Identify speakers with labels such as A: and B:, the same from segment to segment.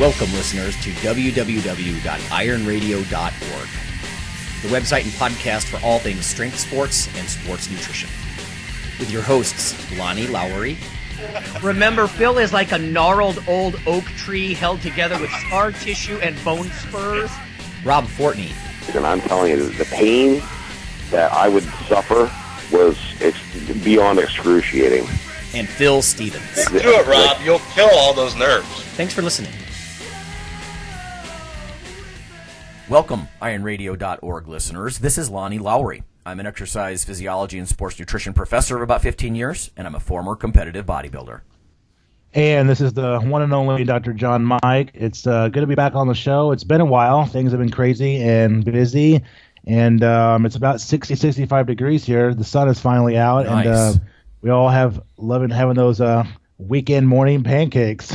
A: Welcome, listeners, to www.IronRadio.org, the website and podcast for all things strength sports and sports nutrition. With your hosts, Lonnie Lowery.
B: Remember, Phil is like a gnarled old oak tree held together with scar tissue and bone spurs.
A: Rob Fortney.
C: And I'm telling you, the pain that I would suffer was beyond excruciating.
A: And Phil Stevens.
D: Do it, Rob. You'll kill all those nerves.
A: Thanks for listening. Welcome, IronRadio.org listeners. This is Lonnie Lowery. I'm an exercise physiology and sports nutrition professor of about 15 years, and I'm a former competitive bodybuilder.
E: And this is the one and only Dr. John Mike. It's good to be back on the show. It's been a while. Things have been crazy and busy, and it's about 60, 65 degrees here. The sun is finally out,
A: nice.
E: And we all have loving having those weekend morning pancakes.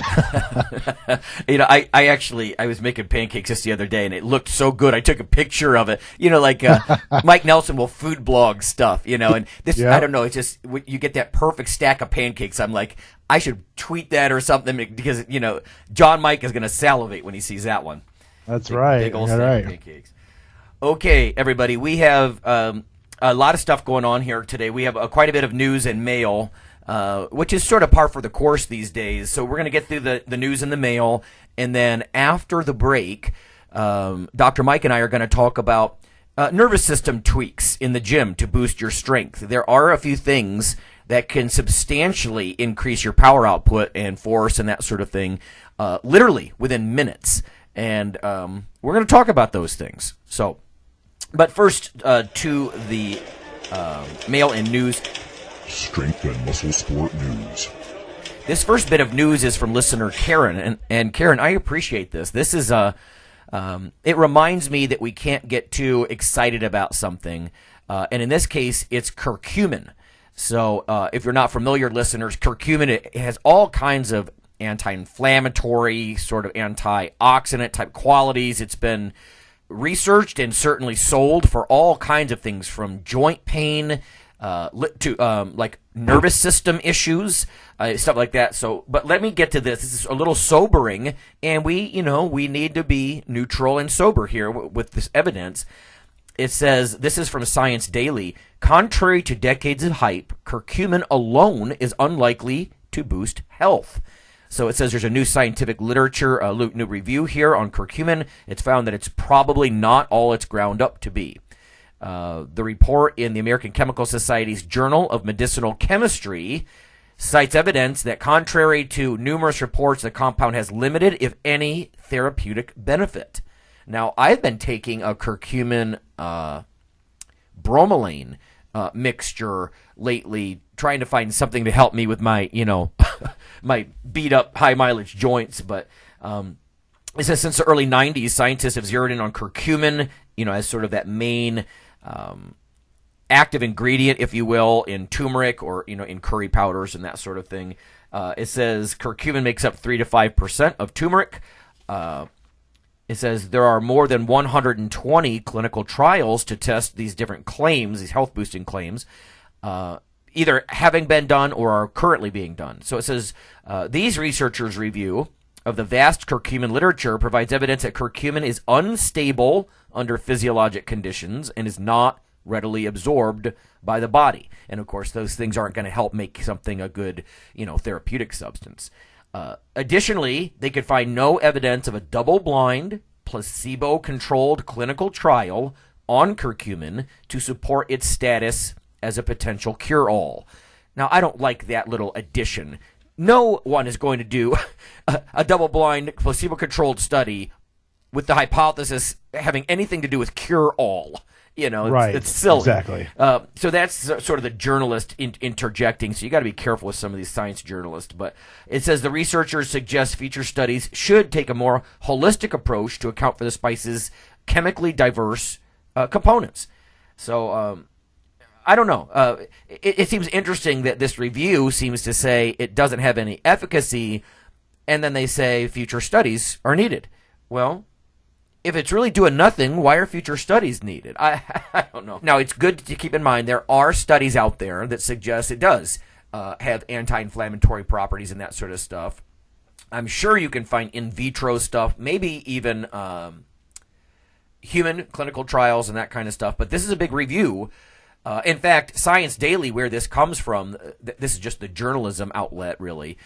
A: I was making pancakes just the other day, and it looked so good. I took a picture of it. Like Mike Nelson will food blog stuff, and this, yeah. I don't know, it's just, you get that perfect stack of pancakes. I'm like, I should tweet that or something because, John Mike is going to salivate when he sees that one.
E: That's right.
A: Big old stack of pancakes. Okay, everybody, we have a lot of stuff going on here today. We have quite a bit of news and mail, which is sort of par for the course these days. So we're going to get through the news and the mail, and then after the break, Dr. Mike and I are going to talk about nervous system tweaks in the gym to boost your strength. There are a few things that can substantially increase your power output and force and that sort of thing, literally within minutes. And we're going to talk about those things. So, but first to the mail and news.
F: Strength and muscle sport news.
A: This first bit of news is from listener Karen, and Karen, I appreciate this. This is it reminds me that we can't get too excited about something, and in this case, it's curcumin. So, if you're not familiar, listeners, curcumin, it has all kinds of anti-inflammatory, sort of antioxidant type qualities. It's been researched and certainly sold for all kinds of things, from joint pain to like nervous system issues, stuff like that. So, but let me get to this. This is a little sobering, and we need to be neutral and sober here with this evidence. It says, this is from Science Daily, contrary to decades of hype, curcumin alone is unlikely to boost health. So it says there's a new scientific literature, a new review here on curcumin. It's found that it's probably not all it's ground up to be. The report in the American Chemical Society's Journal of Medicinal Chemistry cites evidence that, contrary to numerous reports, the compound has limited, if any, therapeutic benefit. Now, I've been taking a curcumin bromelain mixture lately, trying to find something to help me with my, my beat-up high-mileage joints, but it says since the early 90s, scientists have zeroed in on curcumin, as sort of that main active ingredient, if you will, in turmeric or, in curry powders and that sort of thing. It says curcumin makes up 3 to 5% of turmeric. It says there are more than 120 clinical trials to test these different claims, these health-boosting claims, either having been done or are currently being done. So it says these researchers' review of the vast curcumin literature provides evidence that curcumin is unstable under physiologic conditions and is not readily absorbed by the body. And, of course, those things aren't going to help make something a good, therapeutic substance. Additionally, they could find no evidence of a double-blind, placebo-controlled clinical trial on curcumin to support its status as a potential cure-all. Now, I don't like that little addition. No one is going to do a double-blind, placebo-controlled study with the hypothesis having anything to do with cure-all.
E: Right.
A: It's silly.
E: Exactly.
A: So that's sort of the journalist interjecting. So you got to be careful with some of these science journalists. But it says the researchers suggest future studies should take a more holistic approach to account for the spice's chemically diverse components. So I don't know. It seems interesting that this review seems to say it doesn't have any efficacy, and then they say future studies are needed. Well, if it's really doing nothing, why are future studies needed? I don't know. Now, it's good to keep in mind there are studies out there that suggest it does have anti-inflammatory properties and that sort of stuff. I'm sure you can find in vitro stuff, maybe even human clinical trials and that kind of stuff. But this is a big review. In fact, Science Daily, where this comes from, this is just the journalism outlet, really.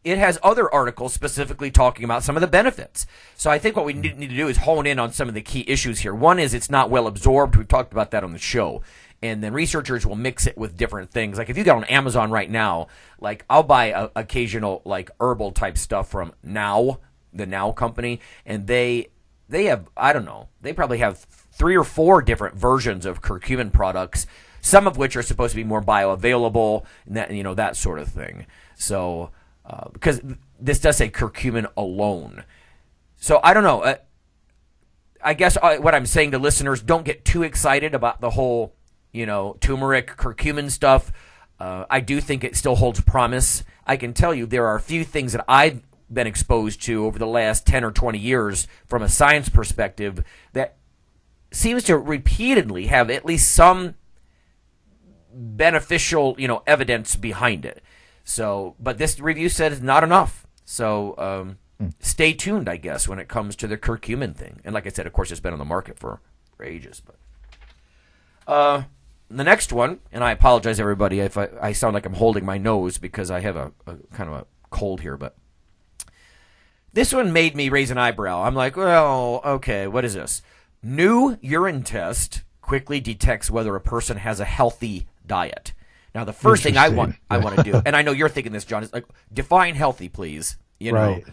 A: It has other articles specifically talking about some of the benefits. So I think what we need to do is hone in on some of the key issues here. One is it's not well absorbed. We've talked about that on the show. And then researchers will mix it with different things. Like if you go on Amazon right now, like I'll buy occasional like herbal type stuff from Now, the Now company, and they have, I don't know, they probably have 3 or 4 different versions of curcumin products, some of which are supposed to be more bioavailable, and that, that sort of thing. So because this does say curcumin alone. So I don't know. I guess what I'm saying to listeners, don't get too excited about the whole, turmeric curcumin stuff. I do think it still holds promise. I can tell you there are a few things that I've been exposed to over the last 10 or 20 years from a science perspective that seems to repeatedly have at least some beneficial, evidence behind it. So, but this review said it's not enough. So, stay tuned, I guess, when it comes to the curcumin thing. And like I said, of course, it's been on the market for ages. But the next one, and I apologize, everybody, if I sound like I'm holding my nose because I have a kind of a cold here, but this one made me raise an eyebrow. I'm like, well, okay, what is this? New urine test quickly detects whether a person has a healthy diet. Now, the first thing I want to do, and I know you're thinking this, John, is like define healthy, please. Right.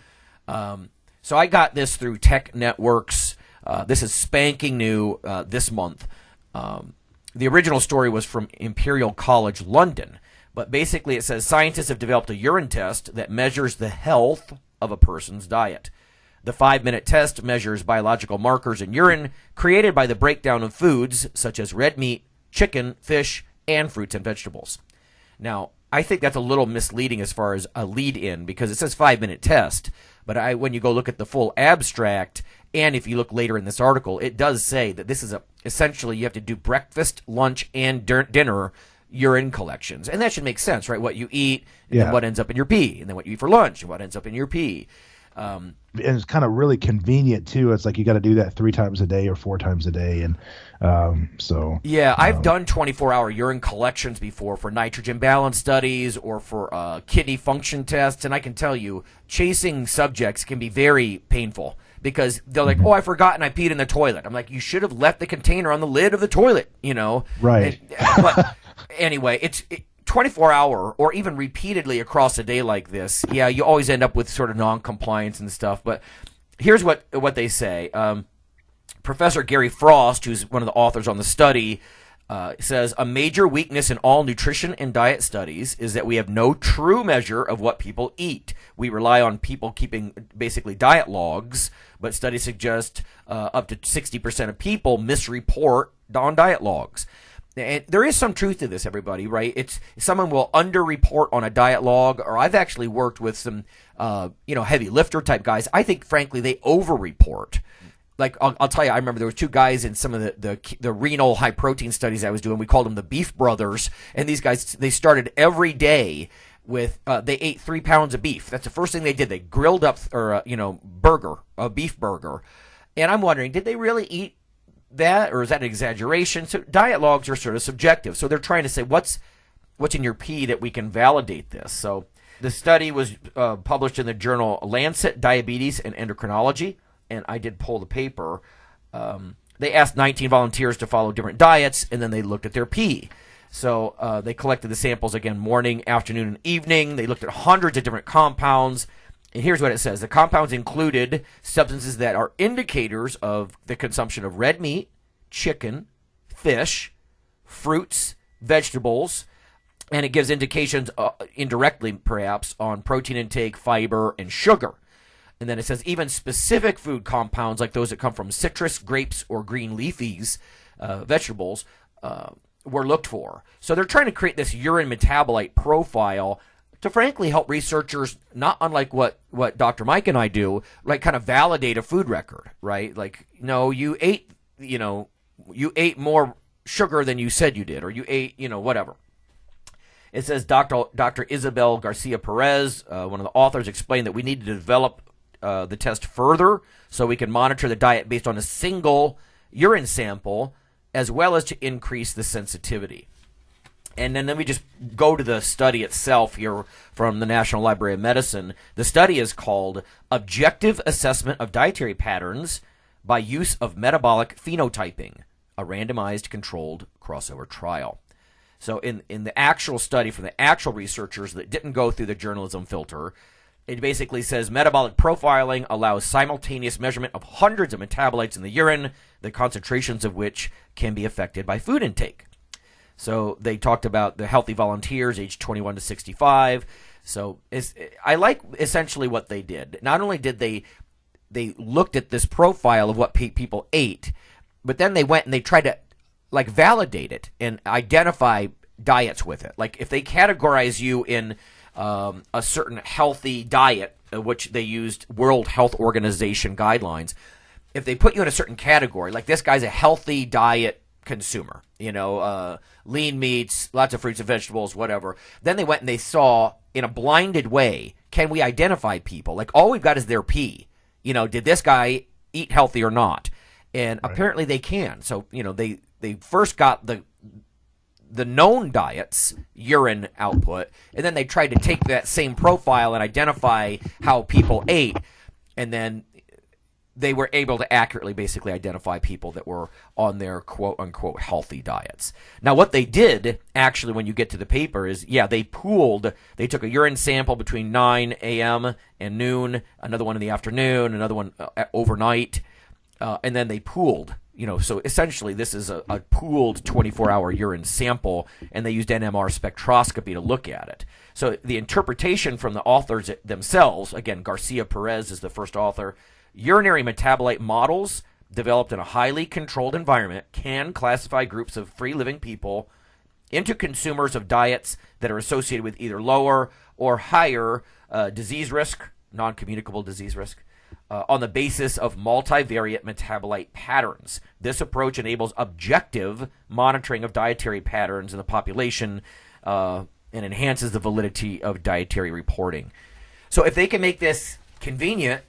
A: So I got this through Tech Networks. This is spanking new this month. The original story was from Imperial College London, but basically it says scientists have developed a urine test that measures the health of a person's diet. The 5-minute test measures biological markers in urine created by the breakdown of foods such as red meat, chicken, fish, and fruits and vegetables. Now, I think that's a little misleading as far as a lead-in because it says 5-minute test, but when you go look at the full abstract, and if you look later in this article, it does say that this is essentially you have to do breakfast, lunch, and dinner urine collections. And that should make sense, right? What you eat, and then what ends up in your pee, and then what you eat for lunch, and what ends up in your pee.
E: And it's kind of really convenient too. It's like you got to do that 3 times a day or 4 times a day, and
A: I've done 24-hour urine collections before for nitrogen balance studies or for kidney function tests, and I can tell you, chasing subjects can be very painful because they're like, "Oh, I forgot and I peed in the toilet." I'm like, "You should have left the container on the lid of the toilet,"
E: Right.
A: But anyway, it's 24-hour or even repeatedly across a day like this, you always end up with sort of non-compliance and stuff. But here's what they say. Professor Gary Frost, who's one of the authors on the study, says a major weakness in all nutrition and diet studies is that we have no true measure of what people eat. We rely on people keeping basically diet logs, but studies suggest up to 60% of people misreport on diet logs. And there is some truth to this, everybody, right? It's someone will underreport on a diet log, or I've actually worked with some, heavy lifter type guys. I think, frankly, they overreport. Like I'll tell you, I remember there were 2 guys in some of the renal high protein studies I was doing. We called them the Beef Brothers, and these guys they started every day with they ate 3 pounds of beef. That's the first thing they did. They grilled up a beef burger, and I'm wondering, did they really eat that, or is that an exaggeration? So diet logs are sort of subjective. So they're trying to say what's in your pee that we can validate this. So the study was published in the journal Lancet Diabetes and Endocrinology, and I did pull the paper. They asked 19 volunteers to follow different diets, and then they looked at their pee. So they collected the samples again morning, afternoon, and evening. They looked at hundreds of different compounds. And here's what it says. The compounds included substances that are indicators of the consumption of red meat, chicken, fish, fruits, vegetables, and it gives indications indirectly, perhaps, on protein intake, fiber, and sugar. And then it says even specific food compounds like those that come from citrus, grapes, or green leafies, vegetables, were looked for. So they're trying to create this urine metabolite profile to frankly help researchers, not unlike what Dr. Mike and I do, like kind of validate a food record, right? Like, no, you ate more sugar than you said you did, or you ate, whatever. It says Dr. Isabel Garcia Perez, one of the authors, explained that we need to develop the test further so we can monitor the diet based on a single urine sample, as well as to increase the sensitivity. And then let me just go to the study itself here from the National Library of Medicine. The study is called Objective Assessment of Dietary Patterns by Use of Metabolic Phenotyping, a randomized controlled crossover trial. So in the actual study from the actual researchers that didn't go through the journalism filter, it basically says metabolic profiling allows simultaneous measurement of hundreds of metabolites in the urine, the concentrations of which can be affected by food intake. So they talked about the healthy volunteers aged 21 to 65. So I like essentially what they did. Not only did they looked at this profile of what people ate, but then they went and they tried to like validate it and identify diets with it. Like if they categorize you in a certain healthy diet, which they used World Health Organization guidelines, if they put you in a certain category, like this guy's a healthy diet consumer, lean meats, lots of fruits and vegetables, whatever. Then they went and they saw in a blinded way, can we identify people? Like all we've got is their pee. Did this guy eat healthy or not? And apparently they can. So, they first got the known diets, urine output, and then they tried to take that same profile and identify how people ate, and then they were able to accurately basically identify people that were on their quote-unquote healthy diets. Now, what they did, actually, when you get to the paper is, they took a urine sample between 9 a.m. and noon, another one in the afternoon, another one overnight, and then they pooled. So essentially this is a pooled 24-hour urine sample, and they used NMR spectroscopy to look at it. So the interpretation from the authors themselves, again, Garcia Perez is the first author, urinary metabolite models developed in a highly controlled environment can classify groups of free-living people into consumers of diets that are associated with either lower or higher disease risk, non-communicable disease risk, on the basis of multivariate metabolite patterns. This approach enables objective monitoring of dietary patterns in the population and enhances the validity of dietary reporting. So if they can make this convenient,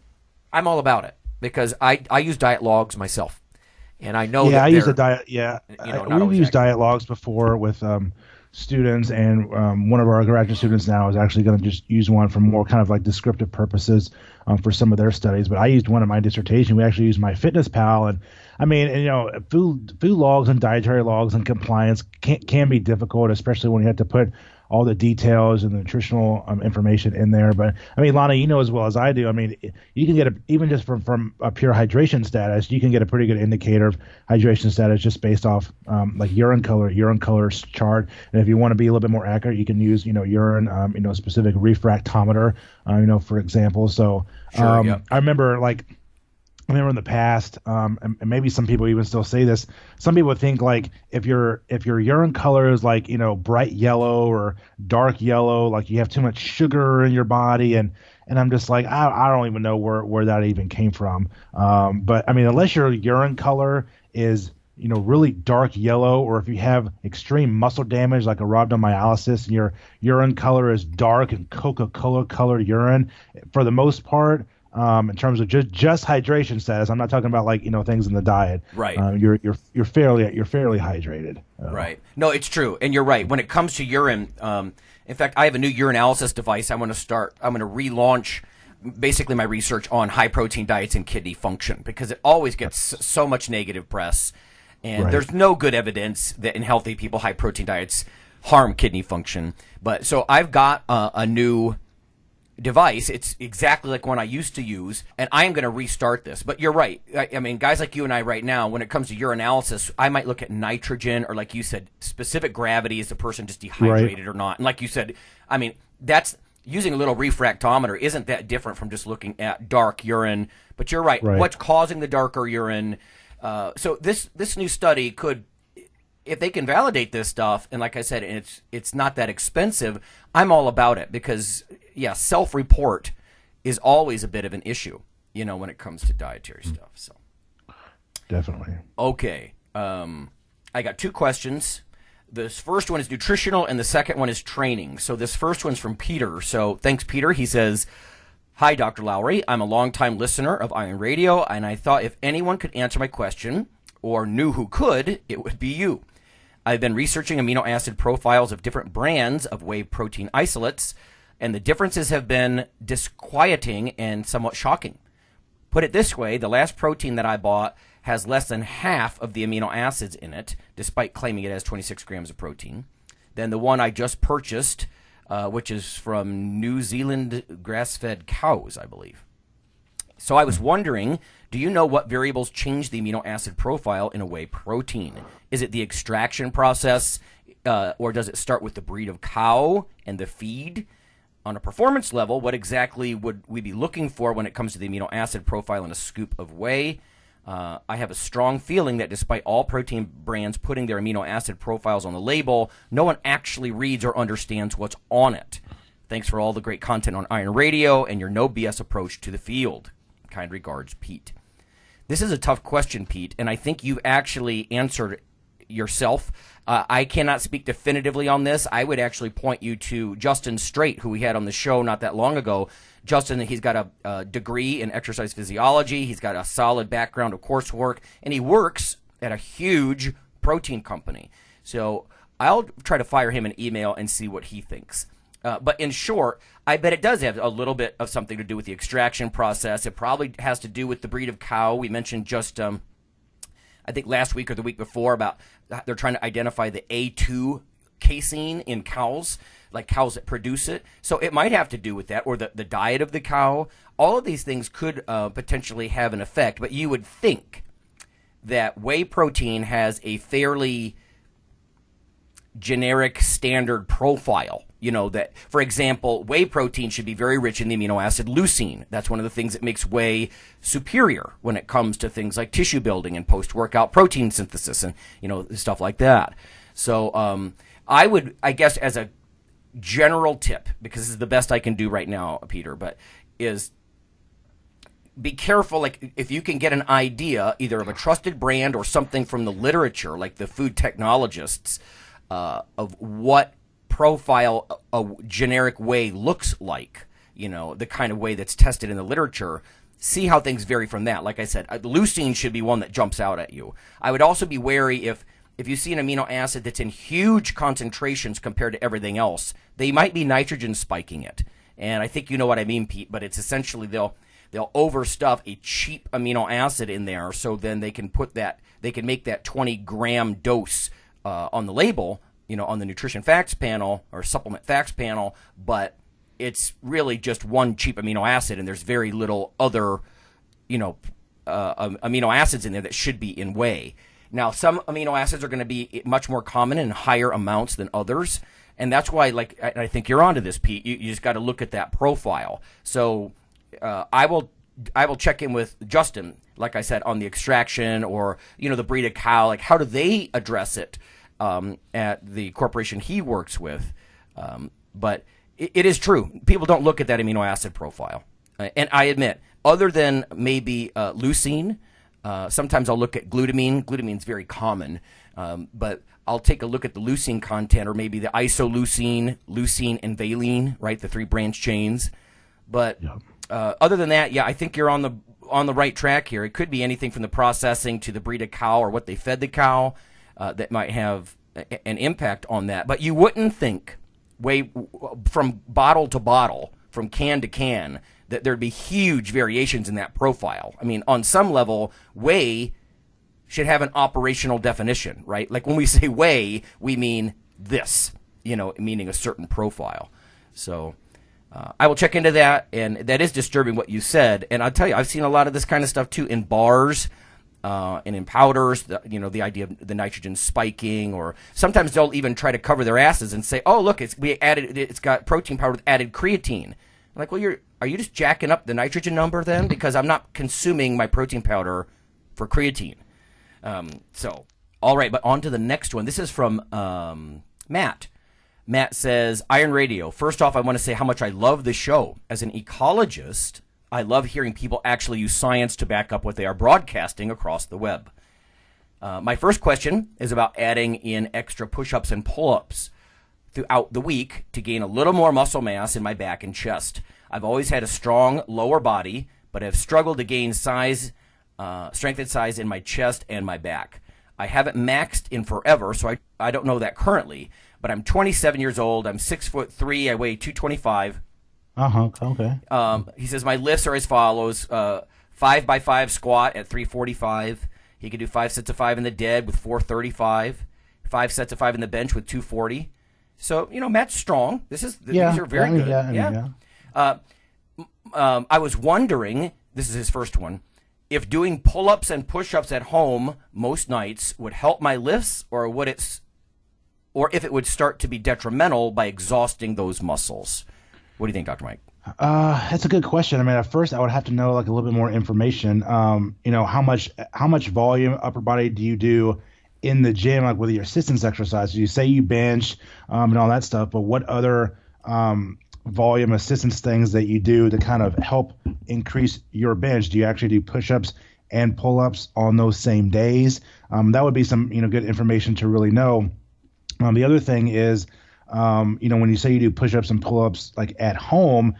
A: I'm all about it, because I use diet logs myself, and I know.
E: Yeah, I use a diet. Yeah, we've used
A: accurate.
E: Diet logs before with students, and one of our graduate students now is actually going to just use one for more kind of like descriptive purposes for some of their studies. But I used one in my dissertation. We actually used MyFitnessPal, and I mean, food logs and dietary logs and compliance can be difficult, especially when you have to put all the details and the nutritional information in there. But I mean, Lana, as well as I do, I mean, you can get even just from a pure hydration status, you can get a pretty good indicator of hydration status just based off like urine color chart. And if you want to be a little bit more accurate, you can use urine specific refractometer for example. So
A: Sure, yeah.
E: I remember in the past, and maybe some people even still say this, some people think like if your urine color is like, bright yellow or dark yellow, like you have too much sugar in your body. And I'm just like, I don't even know where that even came from. But I mean, unless your urine color is, really dark yellow, or if you have extreme muscle damage like a rhabdomyolysis and your urine color is dark and Coca-Cola colored urine, for the most part, in terms of just hydration status, I'm not talking about like things in the diet.
A: Right.
E: You're fairly hydrated.
A: Right. No, it's true, and you're right. When it comes to urine, in fact, I have a new urinalysis device. I'm going to relaunch basically my research on high protein diets and kidney function, because it always gets so much negative press, and there's no good evidence that in healthy people high protein diets harm kidney function. But so I've got a new device. It's exactly like one I used to use, and I am going to restart this. But you're right. I mean, guys like you and I right now, when it comes to urinalysis, I might look at nitrogen, or like you said, specific gravity. Is the person just dehydrated or not? And like you said, I mean, that's using a little refractometer isn't that different from just looking at dark urine. But you're right. What's causing the darker urine? So this new study could, if they can validate this stuff, and like I said, it's not that expensive, I'm all about it, because self-report is always a bit of an issue, when it comes to dietary stuff. So
E: definitely.
A: Okay, I got two questions. this first one is nutritional, and the second one is training. So this first one's from Peter. So thanks, Peter. He says, "Hi, Dr. Lowery. I'm a longtime listener of Iron Radio, and I thought if anyone could answer my question, or knew who could, it would be you. I've been researching amino acid profiles of different brands of whey protein isolates, and the differences have been disquieting and somewhat shocking. Put it this way, the last protein that I bought has less than half of the amino acids in it, despite claiming it has 26 grams of protein, than the one I just purchased, which is from New Zealand grass-fed cows, I believe. So I was wondering, do you know what variables change the amino acid profile in a whey protein? Is it the extraction process, or does it start with the breed of cow and the feed? On a performance level, what exactly would we be looking for when it comes to the amino acid profile in a scoop of whey? I have a strong feeling that despite all protein brands putting their amino acid profiles on the label, no one actually reads or understands what's on it. Thanks for all the great content on Iron Radio and your no BS approach to the field. Kind regards, Pete." This is a tough question, Pete, and I think you've actually answered yourself. I cannot speak definitively on this. I would actually point you to Justin Straight, who we had on the show not that long ago. Justin, he's got a degree in exercise physiology. He's got a solid background of coursework, and he works at a huge protein company. So I'll try to fire him an email and see what he thinks. But in short, I bet it does have a little bit of something to do with the extraction process. It probably has to do with the breed of cow. We mentioned just, I think last week or the week before, about they're trying to identify the A2 casein in cows, like cows that produce it. So it might have to do with that, or the diet of the cow. All of these things could potentially have an effect, but you would think that whey protein has a fairly generic standard profile. You know, that, for example, whey protein should be very rich in the amino acid leucine. That's one of the things that makes whey superior when it comes to things like tissue building and post-workout protein synthesis and, you know, stuff like that. So I guess as a general tip, because this is the best I can do right now, Peter, but is be careful, like if you can get an idea either of a trusted brand or something from the literature, like the food technologists, of what profile a generic whey looks like, you know, the kind of whey that's tested in the literature, see how things vary from that. Like I said, leucine should be one that jumps out at you. I would also be wary if you see an amino acid that's in huge concentrations compared to everything else, they might be nitrogen spiking it. And I think you know what I mean, Pete, but it's essentially they'll overstuff a cheap amino acid in there, so then they can make that 20-gram dose on the label, you know, on the nutrition facts panel or supplement facts panel, but it's really just one cheap amino acid, and there's very little other, you know, amino acids in there that should be in whey. Now, some amino acids are going to be much more common in higher amounts than others, and that's why, like, I think you're onto this, Pete. You just got to look at that profile. So I will check in with Justin, like I said, on the extraction or, you know, the breed of cow. Like, how do they address it at the corporation he works with? But it is true. People don't look at that amino acid profile. And I admit, other than maybe leucine, sometimes I'll look at glutamine. Glutamine's very common. But I'll take a look at the leucine content, or maybe the isoleucine, leucine, and valine, right, the 3 branch chains. But other than that, yeah, I think you're on the right track here. It could be anything from the processing to the breed of cow or what they fed the cow that might have an impact on that. But you wouldn't think, from bottle to bottle, from can to can, that there'd be huge variations in that profile. I mean, on some level, whey should have an operational definition, right? Like when we say whey, we mean this, you know, meaning a certain profile. So I will check into that, and that is disturbing what you said. And I'll tell you, I've seen a lot of this kind of stuff too in bars and in powders. You know, the idea of the nitrogen spiking, or sometimes they'll even try to cover their asses and say, "Oh, look, it's got protein powder with added creatine." I'm like, well, are you just jacking up the nitrogen number then? Because I'm not consuming my protein powder for creatine. So, all right, but on to the next one. This is from Matt. Matt says, Iron Radio. First off, I want to say how much I love the show. As an ecologist, I love hearing people actually use science to back up what they are broadcasting across the web.
G: My first question is about adding in extra push-ups and pull-ups throughout the week to gain a little more muscle mass in my back and chest. I've always had a strong lower body, but have struggled to gain strength and size in my chest and my back. I haven't maxed in forever, so I don't know that currently, but I'm 27 years old. I'm 6'3". I weigh 225.
E: Okay.
G: He says my lifts are as follows: 5x5 squat at 345. He can do 5 sets of 5 in the dead with 435. 5 sets of 5 in the bench with 240. So Matt's strong. These are very good. I was wondering. This is his first one. If doing pull-ups and push-ups at home most nights would help my lifts, or if it would start to be detrimental by exhausting those muscles. What do you think, Dr. Mike?
E: That's a good question. I mean, at first I would have to know like a little bit more information. How much volume upper body do you do in the gym, like with your assistance exercises? You say you bench and all that stuff, but what other volume assistance things that you do to kind of help increase your bench? Do you actually do push-ups and pull-ups on those same days? That would be some good information to really know. The other thing is, when you say you do push-ups and pull-ups like at home,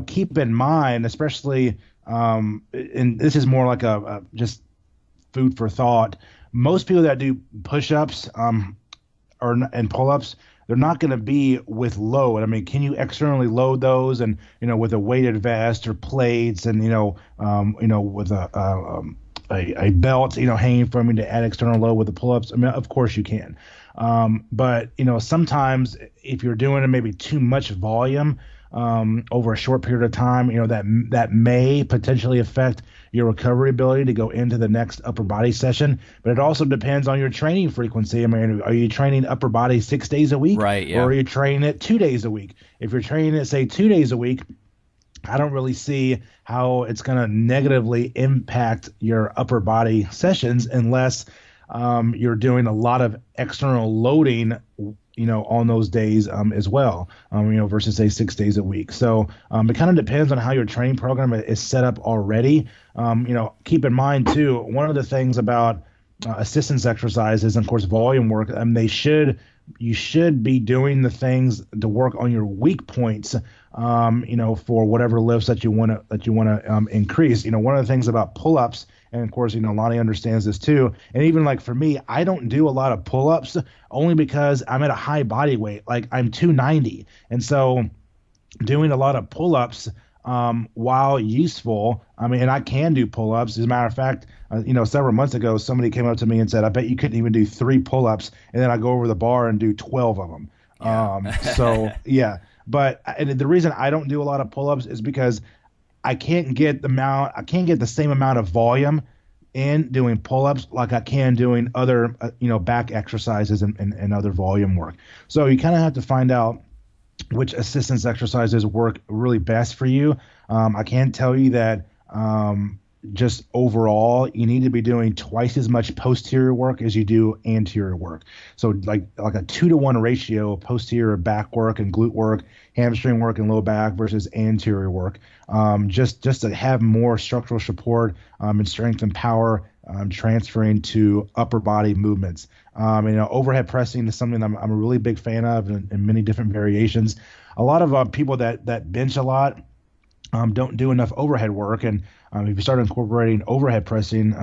E: keep in mind, especially, and this is more like a just food for thought. Most people that do push-ups and pull-ups, they're not going to be with load. I mean, can you externally load those and with a weighted vest or plates and with a belt hanging from you to add external load with the pull-ups? I mean, of course you can. But sometimes if you're doing maybe too much volume over a short period of time, that may potentially affect your recovery ability to go into the next upper body session. But it also depends on your training frequency. I mean, are you training upper body 6 days a week?
G: Right, yeah.
E: Or are you training it 2 days a week? If you're training it, say, 2 days a week, I don't really see how it's going to negatively impact your upper body sessions unless you're doing a lot of external loading, on those days as well, versus say 6 days a week. So it kind of depends on how your training program is set up already. Keep in mind too, one of the things about assistance exercises and of course volume work, you should be doing the things to work on your weak points, for whatever lifts that you want to increase. One of the things about pull-ups, and of course, Lonnie understands this too. And even like for me, I don't do a lot of pull-ups only because I'm at a high body weight. Like I'm 290. And so doing a lot of pull-ups, while useful, and I can do pull-ups. As a matter of fact, several months ago, somebody came up to me and said, I bet you couldn't even do 3 pull-ups. And then I go over the bar and do 12 of them. Yeah. Yeah. But the reason I don't do a lot of pull-ups is because I can't get the same amount of volume in doing pull-ups like I can doing other, back exercises and other volume work. So you kind of have to find out which assistance exercises work really best for you. I can tell you that just overall, you need to be doing twice as much posterior work as you do anterior work. So like a 2-to-1 ratio of posterior back work and glute work, hamstring work and low back versus anterior work, just to have more structural support and strength and power transferring to upper body movements. Overhead pressing is something I'm a really big fan of in many different variations. A lot of people that bench a lot don't do enough overhead work, and if you start incorporating overhead pressing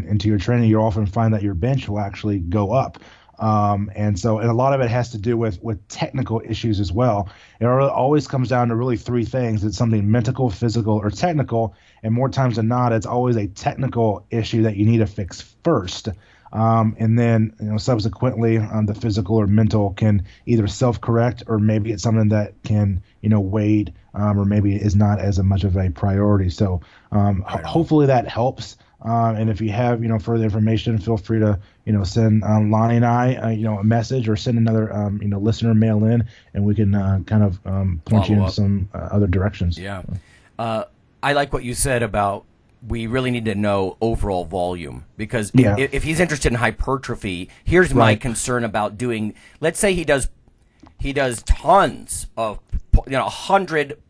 E: into your training, you'll often find that your bench will actually go up. And a lot of it has to do with technical issues as well. It always comes down to really 3 things. It's something mental, physical, or technical. And more times than not, it's always a technical issue that you need to fix first. And then, subsequently, the physical or mental can either self-correct or maybe it's something that can, wait or maybe is not as much of a priority. So hopefully that helps. And if you have, further information, feel free to, send Lonnie and I, a message or send another, listener mail in, and we can kind of point you in some other directions.
G: Yeah. I like what you said about we really need to know overall volume because if he's interested in hypertrophy, here's my concern about doing. Let's say he does tons of 100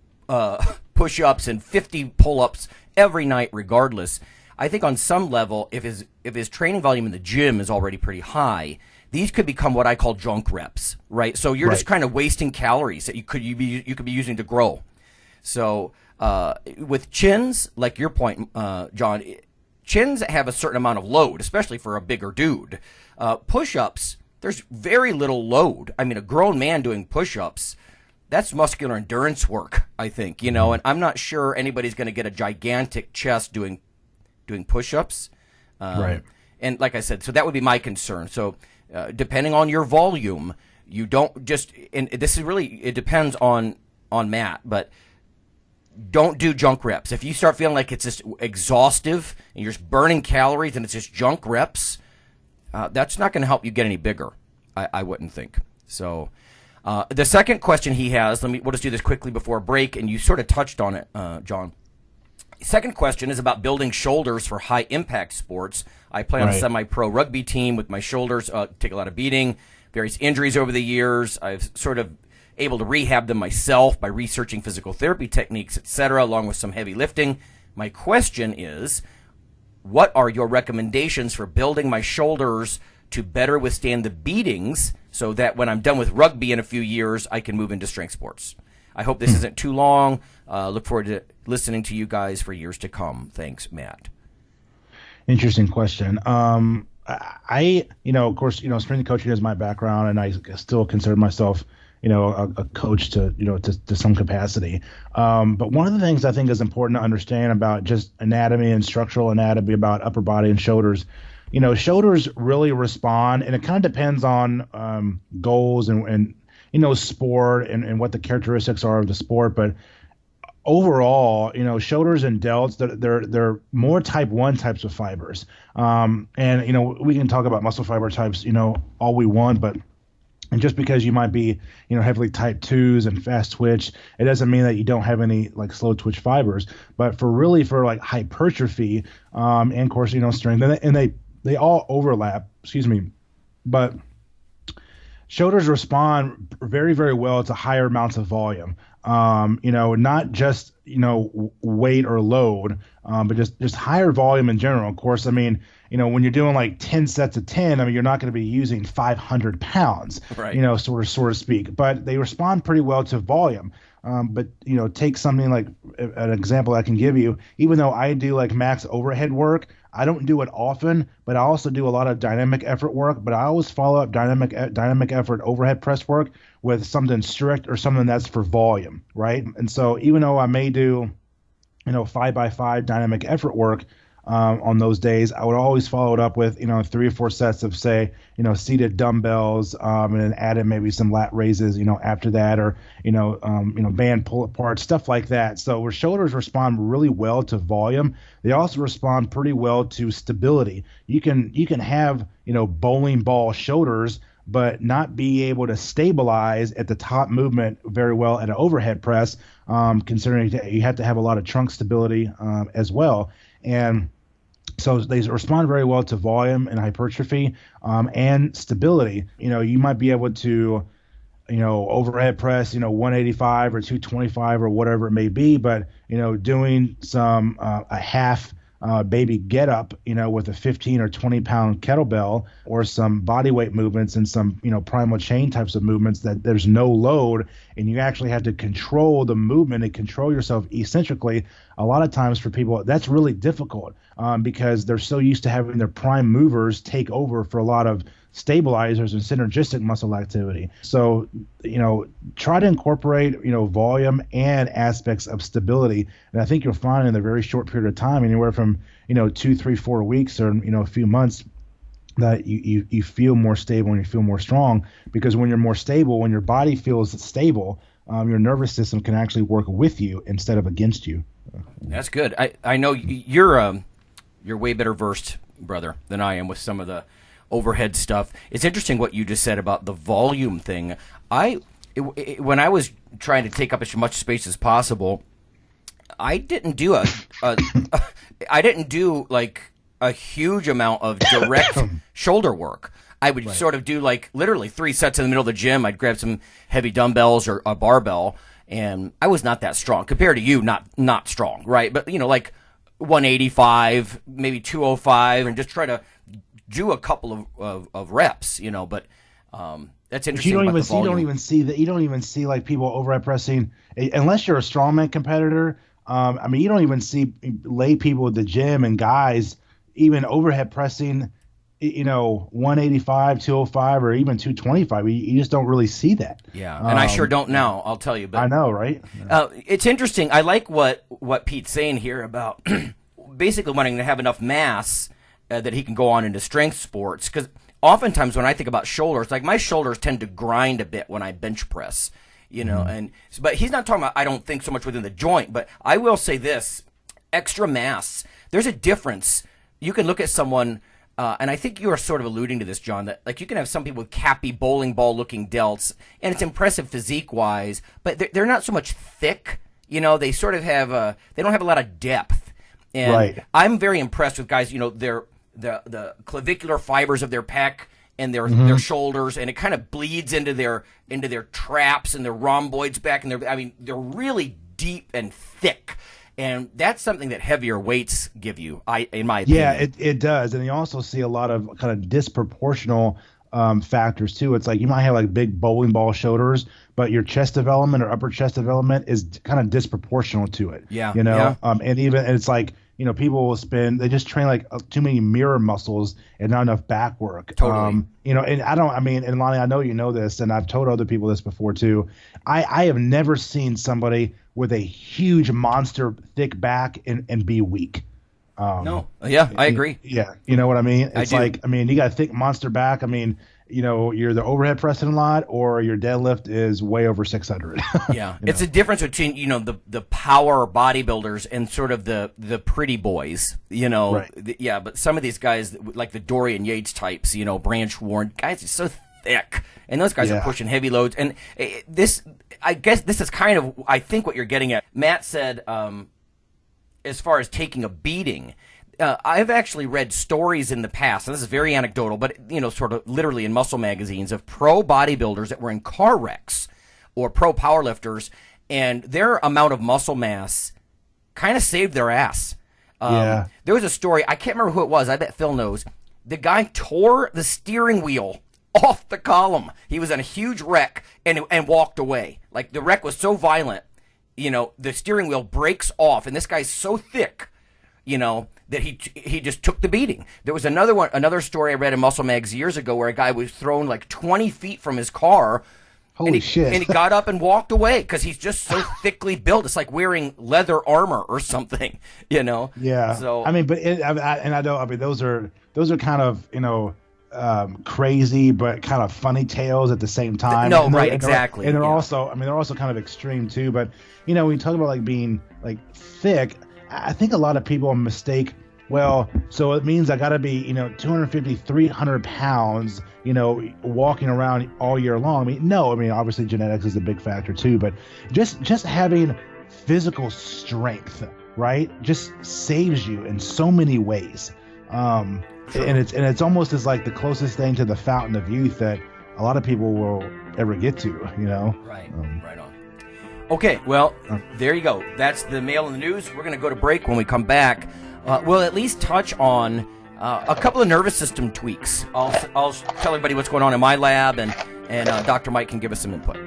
G: push-ups and 50 pull-ups every night, regardless. I think on some level, if if his training volume in the gym is already pretty high, these could become what I call junk reps, right? So you're just kind of wasting calories that you could be using to grow. So with chins, like your point, John, chins have a certain amount of load, especially for a bigger dude. Push-ups, there's very little load. I mean, a grown man doing push-ups, that's muscular endurance work, I think, and I'm not sure anybody's going to get a gigantic chest doing push-ups.
E: Right.
G: And like I said, so that would be my concern. So depending on your volume, you don't just, and this is really, it depends on Matt, but don't do junk reps. If you start feeling like it's just exhaustive and you're just burning calories and it's just junk reps, that's not going to help you get any bigger, I wouldn't think. So the second question he has, we'll just do this quickly before break, and you sort of touched on it, John. Second question is about building shoulders for high-impact sports. I play on a semi-pro rugby team with my shoulders, take a lot of beating, various injuries over the years. I've sort of able to rehab them myself by researching physical therapy techniques, etc., along with some heavy lifting. My question is, what are your recommendations for building my shoulders to better withstand the beatings so that when I'm done with rugby in a few years, I can move into strength sports? I hope this isn't too long. Look forward to listening to you guys for years to come. Thanks, Matt.
E: Interesting question. I of course, strength coaching is my background, and I still consider myself, a coach to some capacity. But one of the things I think is important to understand about just anatomy and structural anatomy about upper body and shoulders, shoulders really respond, and it kind of depends on goals and sport and what the characteristics are of the sport. But overall, shoulders and delts, they're more type 1 types of fibers. And we can talk about muscle fiber types, all we want, but just because you might be, heavily type 2s and fast twitch, it doesn't mean that you don't have any like slow twitch fibers. But for like hypertrophy, and of course, strength, and they all overlap, but shoulders respond very, very well to higher amounts of volume. Not just, weight or load, but just higher volume in general. Of course, when you're doing like 10 sets of 10, you're not going to be using 500 pounds,
G: right.
E: sort of speak, but they respond pretty well to volume. But take something like an example I can give you. Even though I do like max overhead work, I don't do it often, but I also do a lot of dynamic effort work. But I always follow up dynamic effort overhead press work with something strict or something that's for volume, right? And so even though I may do 5x5 dynamic effort work on those days, I would always follow it up with 3 or 4 sets of, say, seated dumbbells, and then add in maybe some lat raises after that, or band pull apart, stuff like that. So where shoulders respond really well to volume, they also respond pretty well to stability. You can have bowling ball shoulders, but not be able to stabilize at the top movement very well at an overhead press, considering you have to have a lot of trunk stability as well. And so they respond very well to volume and hypertrophy, and stability. You might be able to, overhead press, 185 or 225 or whatever it may be, but, doing some, a half baby get up, with a 15 or 20 pound kettlebell, or some body weight movements and some, primal chain types of movements that there's no load, and you actually have to control the movement and control yourself eccentrically. A lot of times for people, that's really difficult, because they're so used to having their prime movers take over for a lot of stabilizers and synergistic muscle activity. So, try to incorporate, volume and aspects of stability. And I think you'll find in a very short period of time, anywhere from, 2, 3, 4 weeks or, a few months, that you feel more stable and you feel more strong. Because when you're more stable, when your body feels stable, your nervous system can actually work with you instead of against you.
G: That's good. I know you're way better versed, brother, than I am with some of the overhead stuff. It's interesting what you just said about the volume thing. When I was trying to take up as much space as possible, I didn't do I didn't do like a huge amount of direct shoulder work. I would sort of do like literally 3 sets in the middle of the gym. I'd grab some heavy dumbbells or a barbell, and I was not that strong compared to you. Not strong, right? But like 185, maybe 205, and just try to do a couple of reps, But that's interesting.
E: You don't
G: about
E: even
G: the
E: see. You
G: volume.
E: don't even see that. You don't even see like people overhead pressing unless you're a strongman competitor. I mean, you don't even see lay people at the gym and guys even overhead pressing. 185, 205, or even 225. You just don't really see that.
G: Yeah, and I sure don't now. I'll tell you. But
E: I know, right?
G: it's interesting. I like what Pete's saying here about basically wanting to have enough mass that he can go on into strength sports. Because oftentimes when I think about shoulders, like my shoulders tend to grind a bit when I bench press. But he's not talking about, I don't think, so much within the joint. But I will say this: extra mass. There's a difference. You can look at someone. And I think you are sort of alluding to this, John, that like you can have some people with cappy bowling ball looking delts, and it's impressive physique wise, but they're not so much thick. They sort of have they don't have a lot of depth. And
E: right.
G: I'm very impressed with guys. Their the clavicular fibers of their pec and their shoulders, and it kind of bleeds into their traps and their rhomboids back, and they're really deep and thick. And that's something that heavier weights give you, in my opinion.
E: Yeah, it does. And you also see a lot of kind of disproportional factors, too. It's like you might have like big bowling ball shoulders, but your chest development or upper chest development is kind of disproportional to it.
G: Yeah.
E: And it's like, people will they just train like too many mirror muscles and not enough back work.
G: Totally.
E: And Lonnie, I know you know this, and I've told other people this before, too. I have never seen somebody with a huge monster thick back and be weak.
G: No. Yeah, I agree.
E: Yeah. You know what I mean? It's
G: do.
E: you got a thick monster back. You're the overhead pressing a lot, or your deadlift is way over 600.
G: Yeah. It's a difference between, the power bodybuilders and sort of the pretty boys,
E: Right.
G: Yeah, but some of these guys, like the Dorian Yates types, Branch Warren, guys are so thick. And those guys are pushing heavy loads. And I guess this is kind of, I think, what you're getting at. Matt said, as far as taking a beating, I've actually read stories in the past, and this is very anecdotal, but, sort of literally in muscle magazines, of pro bodybuilders that were in car wrecks or pro powerlifters, and their amount of muscle mass kind of saved their ass. There was a story, I can't remember who it was, I bet Phil knows. The guy tore the steering wheel off the column. He was in a huge wreck and walked away. Like, the wreck was so violent, the steering wheel breaks off, and this guy's so thick, that he just took the beating. There was another story I read in Muscle Mags years ago where a guy was thrown like 20 feet from his car.
E: Holy shit.
G: And he got up and walked away because he's just so thickly built. It's like wearing leather armor or something,
E: Yeah.
G: So
E: those are kind of, crazy but kind of funny tales at the same time.
G: No, right, exactly.
E: And they're also kind of extreme too. But when you talk about like being like thick, I think a lot of people mistake. Well, so it means I got to be 250, 300 pounds, walking around all year long. No. Obviously genetics is a big factor too, but just having physical strength, right, just saves you in so many ways. And it's almost as like the closest thing to the fountain of youth that a lot of people will ever get to,
G: Right, right on. Okay, well, there you go. That's the mail and the news. We're going to go to break. When we come back, we'll at least touch on a couple of nervous system tweaks. I'll tell everybody what's going on in my lab, and Dr. Mike can give us some input.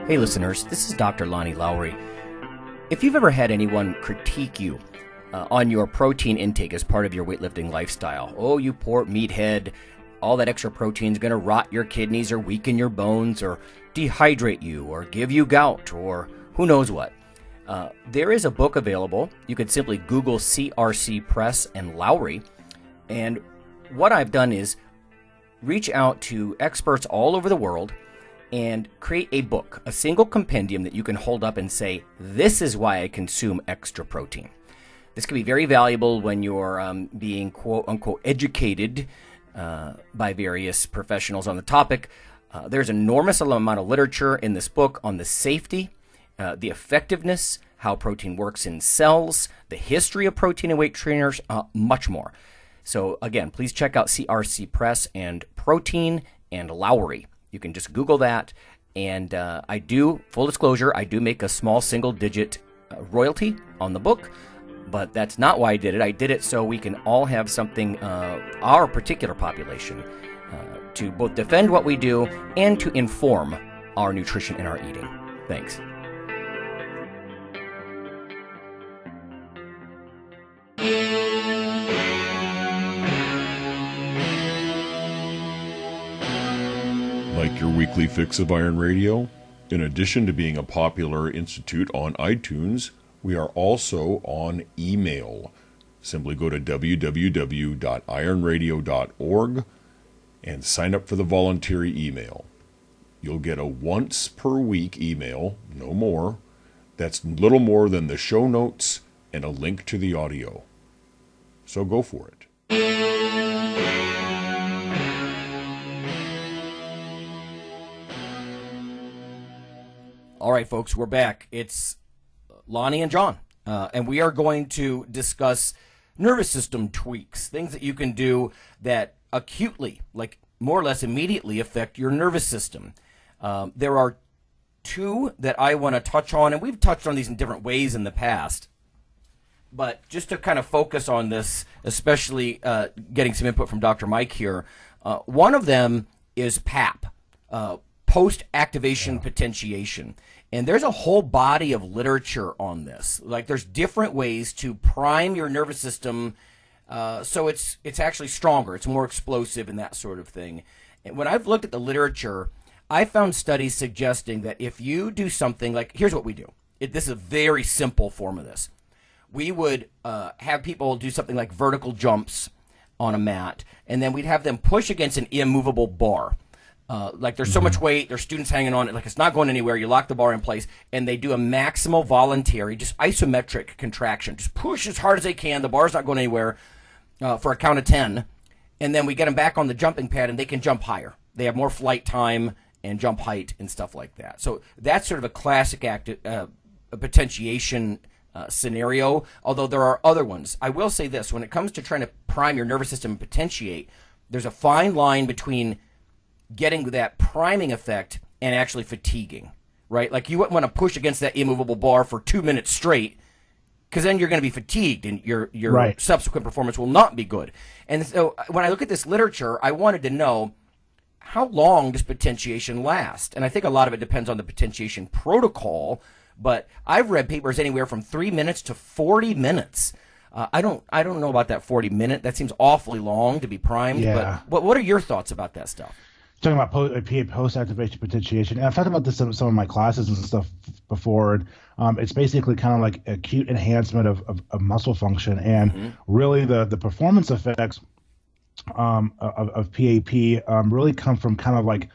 G: Hey listeners, this is Dr. Lonnie Lowery. If you've ever had anyone critique you on your protein intake as part of your weightlifting lifestyle, oh, you poor meathead, all that extra protein is going to rot your kidneys or weaken your bones or dehydrate you or give you gout or who knows what. There is a book available. You could simply Google CRC Press and Lowery. And what I've done is reach out to experts all over the world and create a book, a single compendium that you can hold up and say, this is why I consume extra protein. This can be very valuable when you're being quote-unquote educated by various professionals on the topic. There's an enormous amount of literature in this book on the safety, the effectiveness, how protein works in cells, the history of protein in weight trainers, much more. So again, please check out CRC Press and Protein and Lowery. You can just Google that. And I do, full disclosure, I do make a small single-digit royalty on the book, but that's not why I did it. I did it so we can all have something, our particular population, to both defend what we do and to inform our nutrition and our eating. Thanks.
F: Like your weekly fix of Iron Radio? In addition to being a popular institute on iTunes, we are also on email. Simply go to www.ironradio.org and sign up for the voluntary email. You'll get a once per week email, no more. That's little more than the show notes and a link to the audio. So go for it.
G: All right, folks, we're back. It's Lonnie and John, and we are going to discuss nervous system tweaks, things that you can do that acutely, like more or less immediately, affect your nervous system. There are two that I want to touch on, and we've touched on these in different ways in the past. But just to kind of focus on this, especially getting some input from Dr. Mike here, one of them is PAP, post-activation potentiation. And there's a whole body of literature on this. Like, there's different ways to prime your nervous system so it's actually stronger, it's more explosive and that sort of thing. And when I've looked at the literature, I found studies suggesting that if you do something like, here's what we do. This is a very simple form of this. We would have people do something like vertical jumps on a mat, and then we'd have them push against an immovable bar. Like there's so much weight, there's students hanging on it, like it's not going anywhere. You lock the bar in place, and they do a maximal voluntary, just isometric contraction. Just push as hard as they can. The bar's not going anywhere for a count of 10. And then we get them back on the jumping pad, and they can jump higher. They have more flight time and jump height and stuff like that. So that's sort of a classic potentiation scenario, although there are other ones. I will say this. When it comes to trying to prime your nervous system and potentiate, there's a fine line between getting that priming effect and actually fatiguing, right? Like you wouldn't want to push against that immovable bar for 2 minutes straight, because then you're going to be fatigued and your
E: right.
G: subsequent performance will not be good. And so when I look at this literature, I wanted to know, how long does potentiation last? And I think a lot of it depends on the potentiation protocol, but I've read papers anywhere from 3 minutes to 40 minutes. I don't know about that 40-minute. That seems awfully long to be primed.
E: Yeah.
G: But what are your thoughts about that stuff?
E: Talking about post-activation potentiation, and I've talked about this in some of my classes and stuff before. It's basically kind of like acute enhancement of muscle function, and really the performance effects of PAP really come from kind of like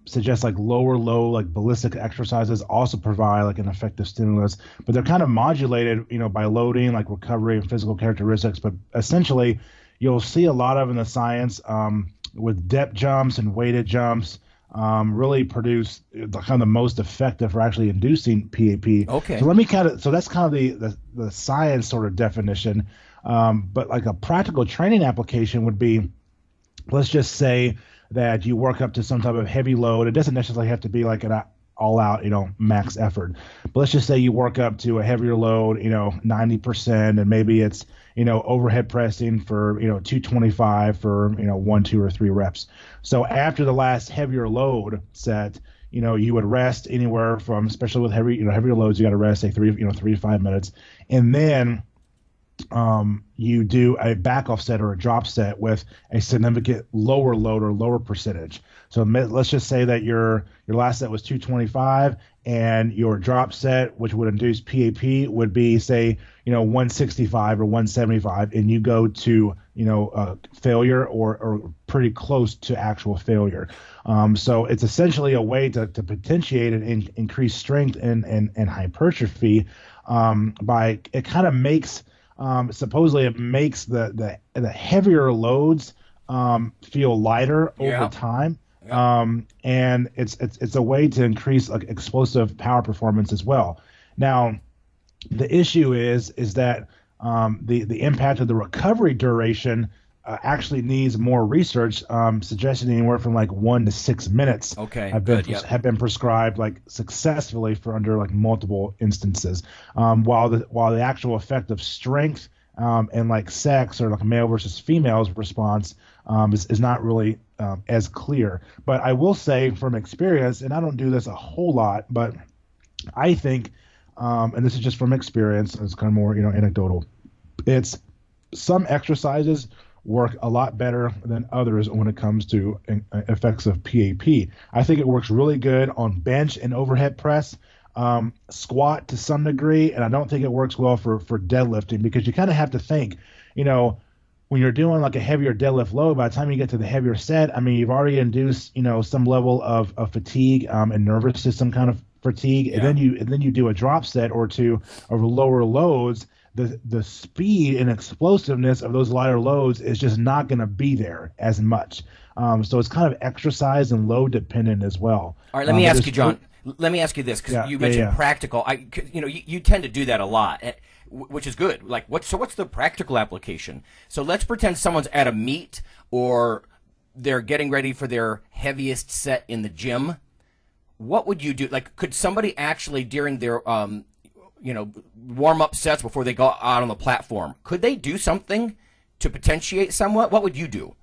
E: suggest like low like ballistic exercises also provide like an effective stimulus, but they're kind of modulated, by loading, like recovery and physical characteristics. But essentially, you'll see a lot of in the science with depth jumps and weighted jumps really produce kind of the most effective for actually inducing PAP.
G: Okay.
E: So that's kind of the science sort of definition. But like a practical training application would be, let's just say that you work up to some type of heavy load. It doesn't necessarily have to be like an all-out, max effort. But let's just say you work up to a heavier load, 90%, and maybe it's, overhead pressing for, 225 for, 1, 2, or 3 reps. So after the last heavier load set, you would rest anywhere from, especially with heavier loads, you got to rest, say 3 to 5 minutes. And then you do a back off set or a drop set with a significant lower load or lower percentage. So let's just say that your last set was 225 and your drop set, which would induce PAP, would be say 165 or 175, and you go to failure or pretty close to actual failure. So it's essentially a way to potentiate and increase strength and hypertrophy by it kind of makes supposedly it makes the heavier loads feel lighter over time. And it's a way to increase like explosive power performance as well. Now, The issue is that the impact of the recovery duration actually needs more research, suggesting anywhere from like 1 to 6 minutes.
G: Okay,
E: have been prescribed like successfully for under like multiple instances, while the actual effect of strength and like sex or like male versus female's response is not really as clear. But I will say from experience, and I don't do this a whole lot, but I think, and this is just from experience, it's kind of more anecdotal. It's some exercises work a lot better than others when it comes to effects of PAP. I think it works really good on bench and overhead press, squat to some degree, and I don't think it works well for deadlifting, because you kind of have to think, when you're doing like a heavier deadlift load, by the time you get to the heavier set, I mean, you've already induced, some level of fatigue and nervous system kind of fatigue, and then you do a drop set or two of lower loads. The speed and explosiveness of those lighter loads is just not going to be there as much. So it's kind of exercise and load dependent as well.
G: All right, let me ask you, John. Let me ask you this, because you mentioned practical. You tend to do that a lot, which is good. Like, what's the practical application? So let's pretend someone's at a meet or they're getting ready for their heaviest set in the gym. What would you do? Like, could somebody actually during their warm-up sets before they go out on the platform, could they do something to potentiate somewhat? What would you do?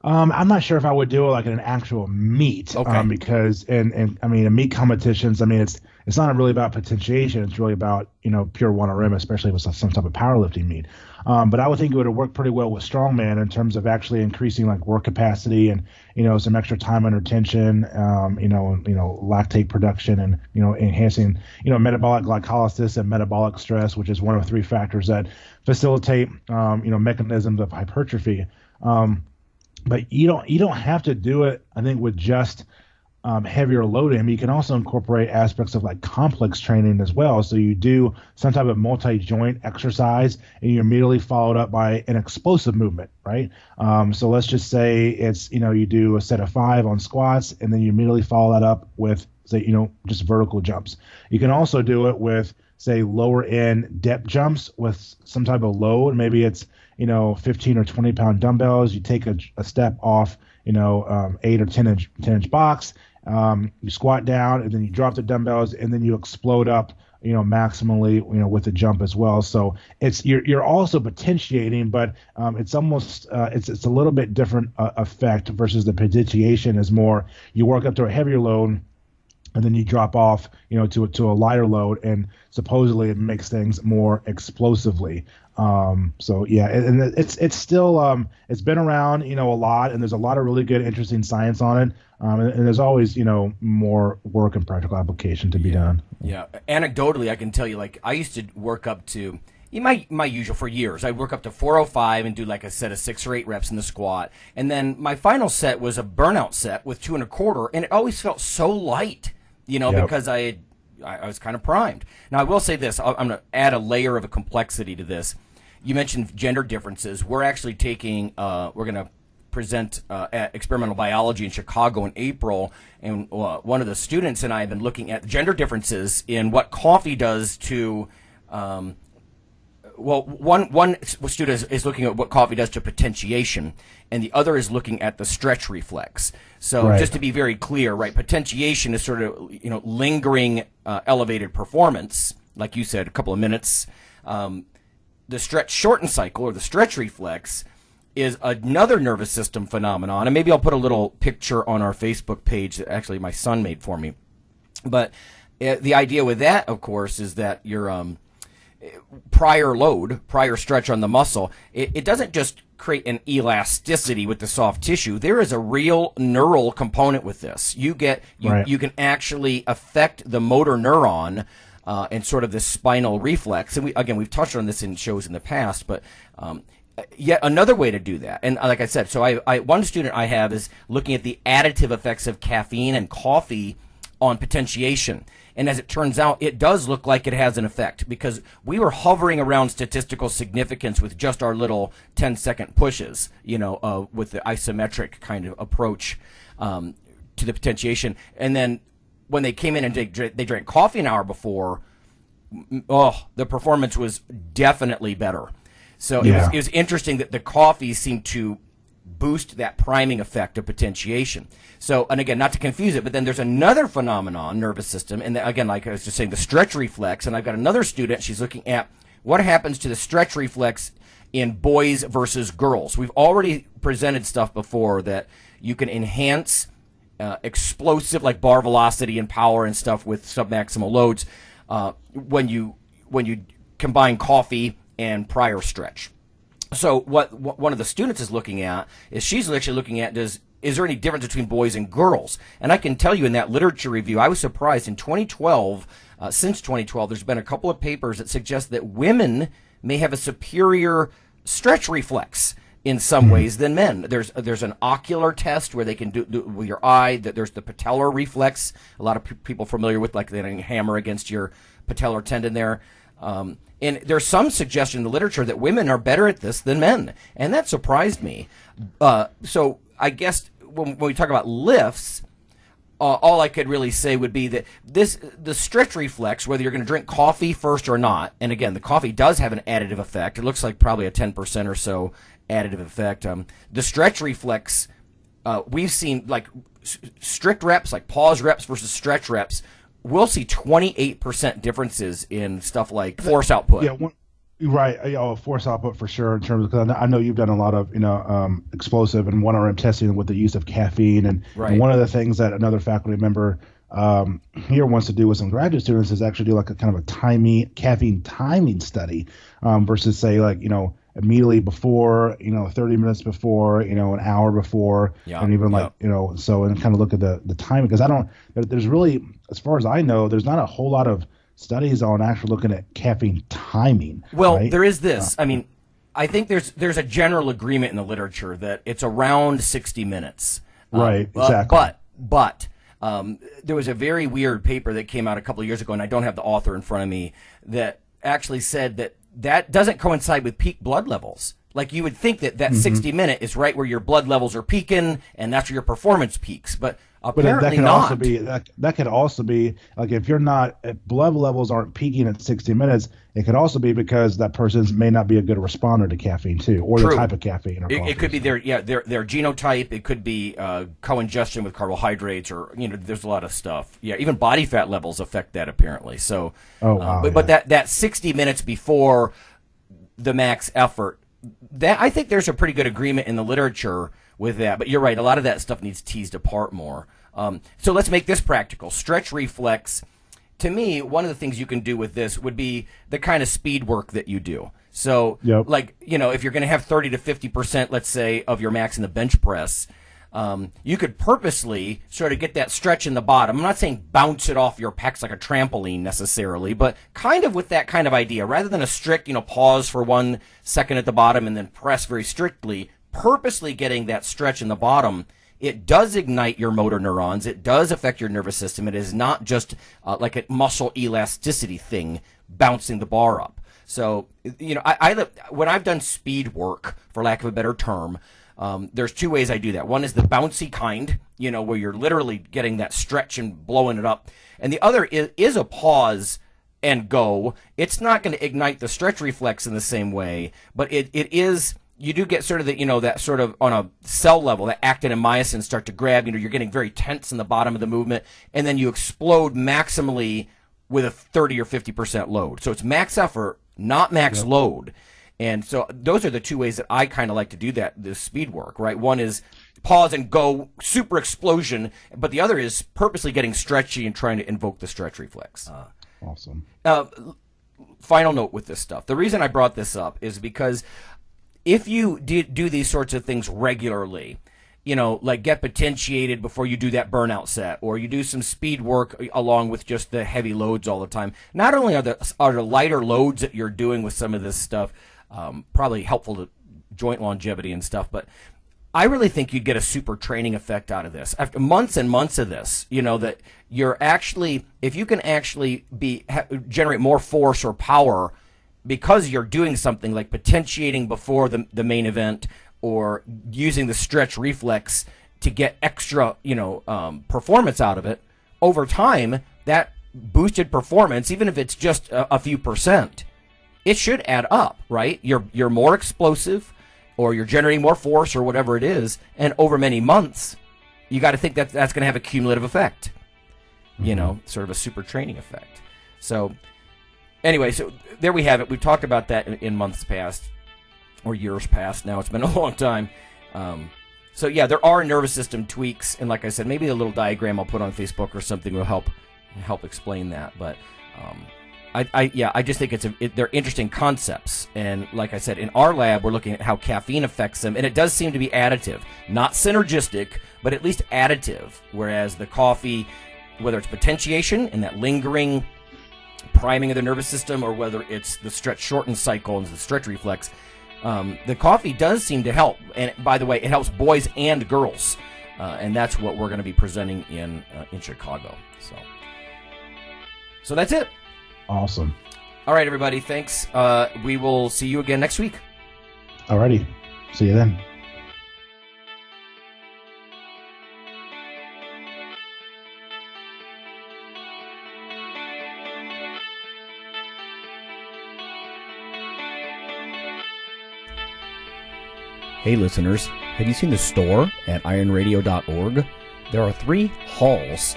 E: I'm not sure if I would do it like in an actual meet, because and I mean, in meet competitions, I mean, it's not really about potentiation. It's really about pure 1RM, especially with some type of powerlifting meet. But I would think it would work pretty well with strongman in terms of actually increasing like work capacity and some extra time under tension, lactate production, and enhancing metabolic glycolysis and metabolic stress, which is one of 3 factors that facilitate mechanisms of hypertrophy. But you don't have to do it, I think, with just heavier loading. I mean, you can also incorporate aspects of like complex training as well. So you do some type of multi-joint exercise, and you immediately followed up by an explosive movement, right? So let's just say it's you do a set of 5 on squats, and then you immediately follow that up with say just vertical jumps. You can also do it with say lower end depth jumps with some type of load. Maybe it's 15 or 20 pound dumbbells. You take a step off 8 or 10 inch box. You squat down, and then you drop the dumbbells, and then you explode up maximally with the jump as well. So you're also potentiating, but it's almost it's a little bit different effect versus the potentiation is more you work up to a heavier load, and then you drop off, to a lighter load, and supposedly it makes things more explosively. So yeah, and it's still it's been around, a lot, and there's a lot of really good, interesting science on it. And there's always, more work and practical application to be done.
G: Yeah, anecdotally, I can tell you, like I used to work up to my usual for years. I work up to 405 and do like a set of 6 or 8 reps in the squat, and then my final set was a burnout set with 2 1/4, and it always felt so light. Because I was kind of primed. Now, I will say this. I'm going to add a layer of a complexity to this. You mentioned gender differences. We're actually taking we're going to present at Experimental Biology in Chicago in April, and one of the students and I have been looking at gender differences in what coffee does to one student is looking at what coffee does to potentiation, and the other is looking at the stretch reflex. So just to be very clear, right, potentiation is sort of, lingering elevated performance, like you said, a couple of minutes. The stretch shorten cycle, or the stretch reflex, is another nervous system phenomenon. And maybe I'll put a little picture on our Facebook page that actually my son made for me. But the idea with that, of course, is that your prior stretch on the muscle, it doesn't just create an elasticity with the soft tissue. There is a real neural component with this. You can actually affect the motor neuron and sort of this spinal reflex. And we've touched on this in shows in the past, but yet another way to do that. And like I said, so one student I have is looking at the additive effects of caffeine and coffee on potentiation. And as it turns out, it does look like it has an effect, because we were hovering around statistical significance with just our little 10-second pushes, with the isometric kind of approach to the potentiation. And then when they came in and they drank coffee an hour before, the performance was definitely better. So
E: Yeah.
G: it was interesting that the coffee seemed to boost that priming effect of potentiation. So, and again, not to confuse it, but then there's another phenomenon, nervous system, and again, like I was just saying, the stretch reflex, and I've got another student, she's looking at what happens to the stretch reflex in boys versus girls. We've already presented stuff before that you can enhance explosive, like bar velocity and power and stuff with submaximal loads when you combine coffee and prior stretch. So what one of the students is looking at is she's actually looking at is there any difference between boys and girls? And I can tell you in that literature review, I was surprised in 2012, since 2012, there's been a couple of papers that suggest that women may have a superior stretch reflex in some ways than men. There's an ocular test where they can do with your eye. That there's the patellar reflex. A lot of people familiar with, like they hammer against your patellar tendon there. And there's some suggestion in the literature that women are better at this than men, and that surprised me. So I guess when we talk about lifts, all I could really say would be that the stretch reflex, whether you're going to drink coffee first or not, and again, the coffee does have an additive effect. It looks like probably a 10% or so additive effect. The stretch reflex, we've seen like strict reps, like pause reps versus stretch reps. We'll see 28% differences in stuff like force output.
E: Yeah, right. Force output for sure. In terms of, because I know you've done a lot of explosive and 1RM testing with the use of caffeine, and one of the things that another faculty member here wants to do with some graduate students is actually do like a kind of a caffeine timing study versus say like immediately before, 30 minutes before, an hour before, and even so, and kind of look at the timing, because there's really, as far as I know, there's not a whole lot of studies on actually looking at caffeine timing.
G: Well,
E: right?
G: there is this. I mean, I think there's a general agreement in the literature that it's around 60 minutes.
E: Right, exactly.
G: But there was a very weird paper that came out a couple of years ago, and I don't have the author in front of me, that actually said that doesn't coincide with peak blood levels. Like you would think that 60-minute is right where your blood levels are peaking, and that's where your performance peaks. But apparently
E: that could
G: not.
E: Also be that could also be like if blood levels aren't peaking at 60 minutes, it could also be because that person may not be a good responder to caffeine too, or
G: True.
E: the type of caffeine. Or
G: it could be their genotype. It could be co-ingestion with carbohydrates, or there's a lot of stuff. Yeah, even body fat levels affect that apparently. So, but that 60 minutes before the max effort, that I think there's a pretty good agreement in the literature with that. But you're right, a lot of that stuff needs teased apart more. So let's make this practical. Stretch reflex. To me, one of the things you can do with this would be the kind of speed work that you do. So, like, if you're going to have 30 to 50%, let's say, of your max in the bench press, you could purposely sort of get that stretch in the bottom. I'm not saying bounce it off your pecs like a trampoline necessarily, but kind of with that kind of idea. Rather than a strict, pause for 1 second at the bottom and then press very strictly, purposely getting that stretch in the bottom. It does ignite your motor neurons. It does affect your nervous system. It is not just like a muscle elasticity thing bouncing the bar up. So, I when I've done speed work, for lack of a better term, there's two ways I do that. One is the bouncy kind, where you're literally getting that stretch and blowing it up. And the other is a pause and go. It's not going to ignite the stretch reflex in the same way, but it is... You do get sort of that sort of on a cell level, that actin and myosin start to grab. You're getting very tense in the bottom of the movement, and then you explode maximally with a 30 or 50% load. So it's max effort, not max load. And so those are the two ways that I kind of like to do this speed work, right? One is pause and go, super explosion, but the other is purposely getting stretchy and trying to invoke the stretch reflex.
E: Awesome.
G: Final note with this stuff. The reason I brought this up is because if you do these sorts of things regularly, like get potentiated before you do that burnout set, or you do some speed work along with just the heavy loads all the time, not only are the lighter loads that you're doing with some of this stuff probably helpful to joint longevity and stuff, but I really think you'd get a super training effect out of this. After months and months of this, that you're actually, if you can actually generate more force or power because you're doing something like potentiating before the main event, or using the stretch reflex to get extra, performance out of it, over time, that boosted performance, even if it's just a few percent, it should add up, right? You're more explosive, or you're generating more force, or whatever it is, and over many months, you got to think that that's going to have a cumulative effect, you know, sort of a super training effect. So anyway, so there we have it. We've talked about that in months past, or years past. Now it's been a long time. So yeah, there are nervous system tweaks, and like I said, maybe a little diagram I'll put on Facebook or something will help explain that. But I just think they're interesting concepts, and like I said, in our lab we're looking at how caffeine affects them, and it does seem to be additive, not synergistic, but at least additive. Whereas the coffee, whether it's potentiation and that lingering priming of the nervous system, or whether it's the stretch shorten cycle and the stretch reflex, the coffee does seem to help. And by the way, it helps boys and girls, and that's what we're going to be presenting in Chicago. So that's it.
E: Awesome.
G: All right, everybody. Thanks. We will see you again next week.
E: Alrighty. See you then.
G: Hey, listeners. Have you seen the store at IronRadio.org? There are 3 halls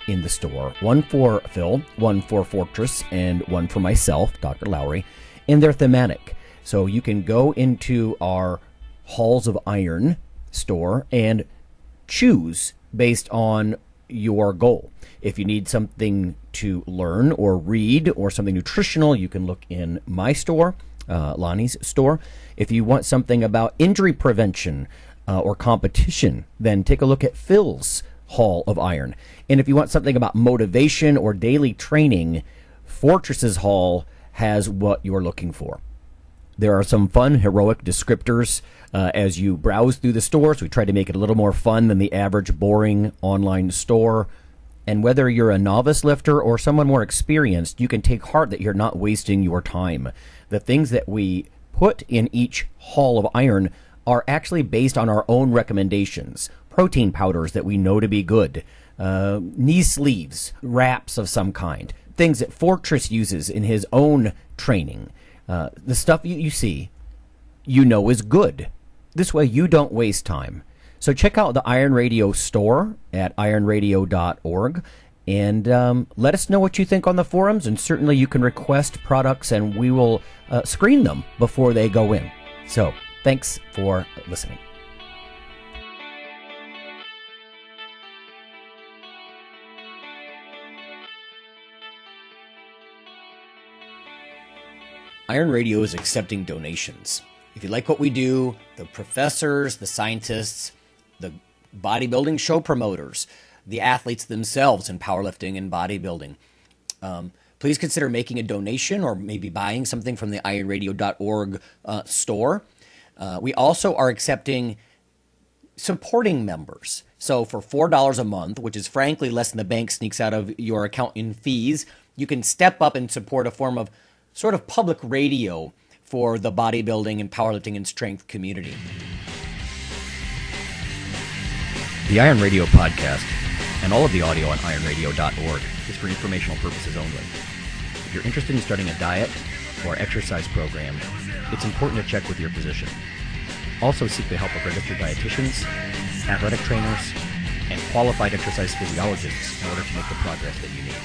G: in the store, one for Phil, one for Fortress, and one for myself, Dr. Lowery, and they're thematic. So you can go into our Halls of Iron store and choose based on your goal. If you need something to learn or read or something nutritional, you can look in my store, Lonnie's store. If you want something about injury prevention or competition, then take a look at Phil's Hall of Iron. And if you want something about motivation or daily training, Fortress's Hall has what you're looking for. There are some fun, heroic descriptors as you browse through the stores. We try to make it a little more fun than the average boring online store. And whether you're a novice lifter or someone more experienced, you can take heart that you're not wasting your time. The things that we put in each Hall of Iron are actually based on our own recommendations. Protein powders that we know to be good, knee sleeves, wraps of some kind, things that Fortress uses in his own training. The stuff you see, you know is good. This way you don't waste time. So check out the Iron Radio store at ironradio.org, and let us know what you think on the forums, and certainly you can request products and we will screen them before they go in. So thanks for listening. Iron Radio is accepting donations. If you like what we do, the professors, the scientists, the bodybuilding show promoters, the athletes themselves in powerlifting and bodybuilding, please consider making a donation or maybe buying something from the ironradio.org store. We also are accepting supporting members. So for $4 a month, which is frankly less than the bank sneaks out of your account in fees, you can step up and support a form of sort of public radio for the bodybuilding and powerlifting and strength community. The Iron Radio podcast and all of the audio on ironradio.org is for informational purposes only. If you're interested in starting a diet or exercise program, it's important to check with your physician. Also seek the help of registered dietitians, athletic trainers, and qualified exercise physiologists in order to make the progress that you need.